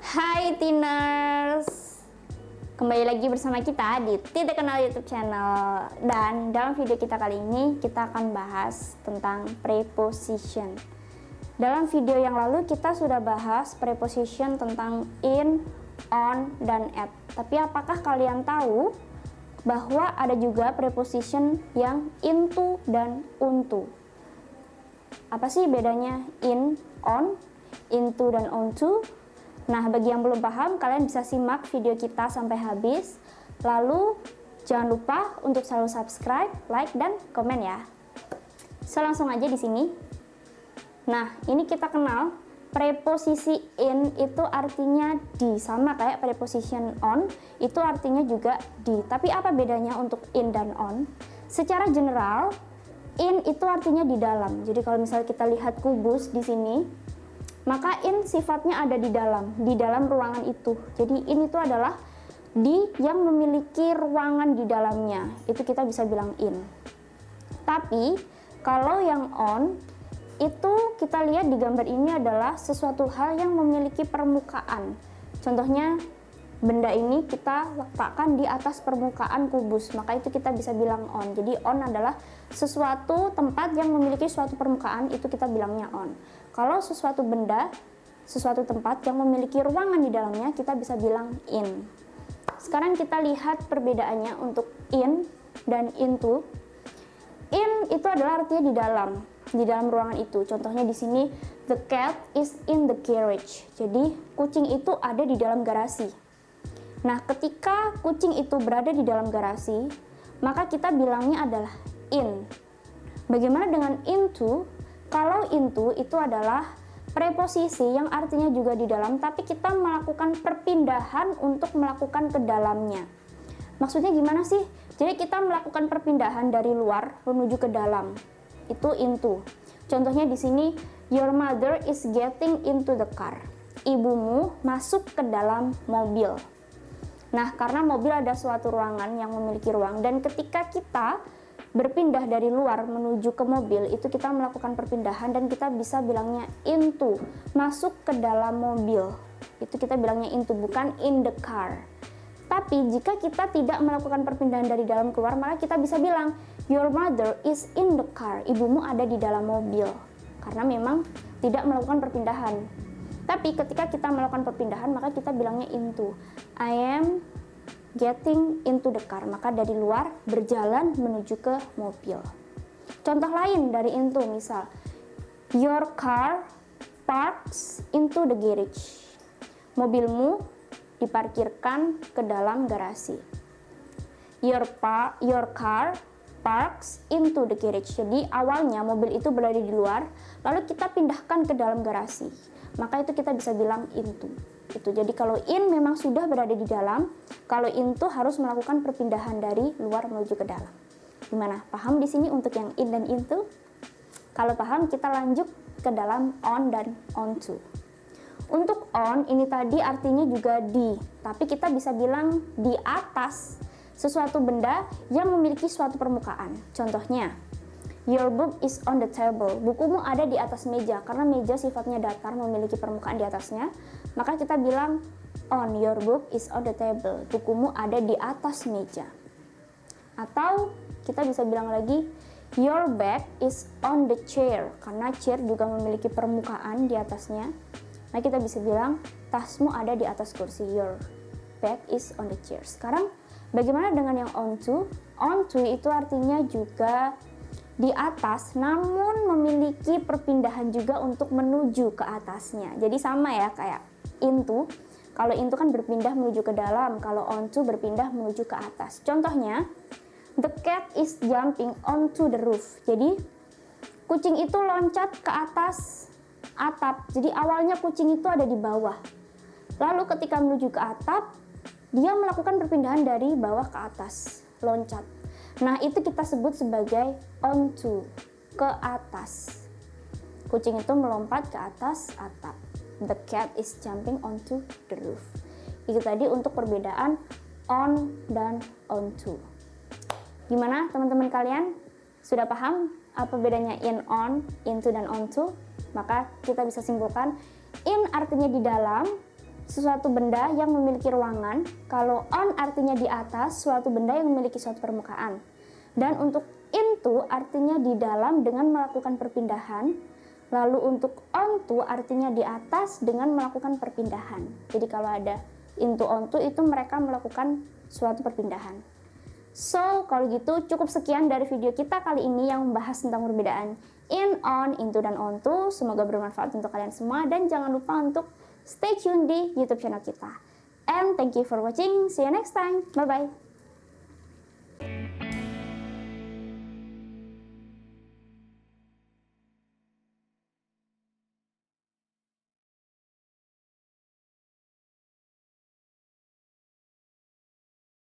Hai Tiners, kembali lagi bersama kita di Tidak Kenal YouTube channel. Dan dalam video kita kali ini kita akan bahas tentang preposition. Dalam video yang lalu kita sudah bahas preposition tentang in, on, dan at. Tapi apakah kalian tahu bahwa ada juga preposition yang into dan unto? Apa sih bedanya in, on, into, dan onto? Nah, bagi yang belum paham, kalian bisa simak video kita sampai habis. Lalu, jangan lupa untuk selalu subscribe, like, dan komen ya. So, langsung aja di sini. Nah, ini kita kenal preposisi in itu artinya di, sama kayak preposition on, itu artinya juga di. Tapi apa bedanya untuk in dan on? Secara general, in itu artinya di dalam. Jadi kalau misalnya kita lihat kubus di sini, maka in sifatnya ada di dalam ruangan itu. Jadi in itu adalah di yang memiliki ruangan di dalamnya. Itu kita bisa bilang in. Tapi kalau yang on itu kita lihat di gambar ini adalah sesuatu hal yang memiliki permukaan. Contohnya benda ini kita letakkan di atas permukaan kubus, maka itu kita bisa bilang on. Jadi on adalah sesuatu tempat yang memiliki suatu permukaan, itu kita bilangnya on. Kalau sesuatu benda, sesuatu tempat yang memiliki ruangan di dalamnya, kita bisa bilang in. Sekarang kita lihat perbedaannya untuk in dan into. In itu adalah artinya di dalam ruangan itu. Contohnya di sini, the cat is in the garage. Jadi kucing itu ada di dalam garasi. Nah, ketika kucing itu berada di dalam garasi, maka kita bilangnya adalah in. Bagaimana dengan into? Kalau into itu adalah preposisi yang artinya juga di dalam, tapi kita melakukan perpindahan untuk melakukan ke dalamnya. Maksudnya gimana sih? Jadi kita melakukan perpindahan dari luar menuju ke dalam. Itu into. Contohnya di sini, your mother is getting into the car. Ibumu masuk ke dalam mobil. Nah, karena mobil ada suatu ruangan yang memiliki ruang, dan ketika kita berpindah dari luar menuju ke mobil, itu kita melakukan perpindahan dan kita bisa bilangnya into, masuk ke dalam mobil. Itu kita bilangnya into, bukan in the car. Tapi jika kita tidak melakukan perpindahan dari dalam keluar, maka kita bisa bilang your mother is in the car. Ibumu ada di dalam mobil. Karena memang tidak melakukan perpindahan. Tapi ketika kita melakukan perpindahan, maka kita bilangnya into. I am getting into the car. Maka dari luar berjalan menuju ke mobil. Contoh lain dari into, misal your car parks into the garage. Mobilmu diparkirkan ke dalam garasi. Your car parks into the garage. Jadi awalnya mobil itu berada di luar, lalu kita pindahkan ke dalam garasi. Maka itu kita bisa bilang into. Itu. Jadi kalau in memang sudah berada di dalam, kalau into harus melakukan perpindahan dari luar menuju ke dalam. Gimana? Paham di sini untuk yang in dan into? Kalau paham, kita lanjut ke dalam on dan onto. Untuk on ini tadi artinya juga di, tapi kita bisa bilang di atas sesuatu benda yang memiliki suatu permukaan. Contohnya, your book is on the table. Bukumu ada di atas meja, karena meja sifatnya datar, memiliki permukaan di atasnya. Maka kita bilang on, your book is on the table. Bukumu ada di atas meja. Atau kita bisa bilang lagi, your bag is on the chair. Karena chair juga memiliki permukaan di atasnya. Nah, kita bisa bilang tasmu ada di atas kursi. Your bag is on the chair. Sekarang bagaimana dengan yang onto? Onto itu artinya juga di atas, namun memiliki perpindahan juga untuk menuju ke atasnya. Jadi sama ya kayak into. Kalau into kan berpindah menuju ke dalam, kalau onto berpindah menuju ke atas. Contohnya, the cat is jumping onto the roof. Jadi kucing itu loncat ke atas atap. Jadi awalnya kucing itu ada di bawah. Lalu ketika menuju ke atap, dia melakukan perpindahan dari bawah ke atas, loncat. Nah, itu kita sebut sebagai onto, ke atas. Kucing itu melompat ke atas atap. The cat is jumping onto the roof. Itu tadi untuk perbedaan on dan onto. Gimana teman-teman kalian? Sudah paham apa bedanya in, on, into, dan onto? Maka kita bisa simpulkan, in artinya di dalam, sesuatu benda yang memiliki ruangan. Kalau on artinya di atas, suatu benda yang memiliki suatu permukaan. Dan untuk into artinya di dalam dengan melakukan perpindahan. Lalu untuk onto artinya di atas dengan melakukan perpindahan. Jadi kalau ada into onto itu mereka melakukan suatu perpindahan. So, kalau gitu cukup sekian dari video kita kali ini yang membahas tentang perbedaan in, on, into, dan onto. Semoga bermanfaat untuk kalian semua dan jangan lupa untuk stay tune di YouTube channel kita. And thank you for watching. See you next time. Bye-bye.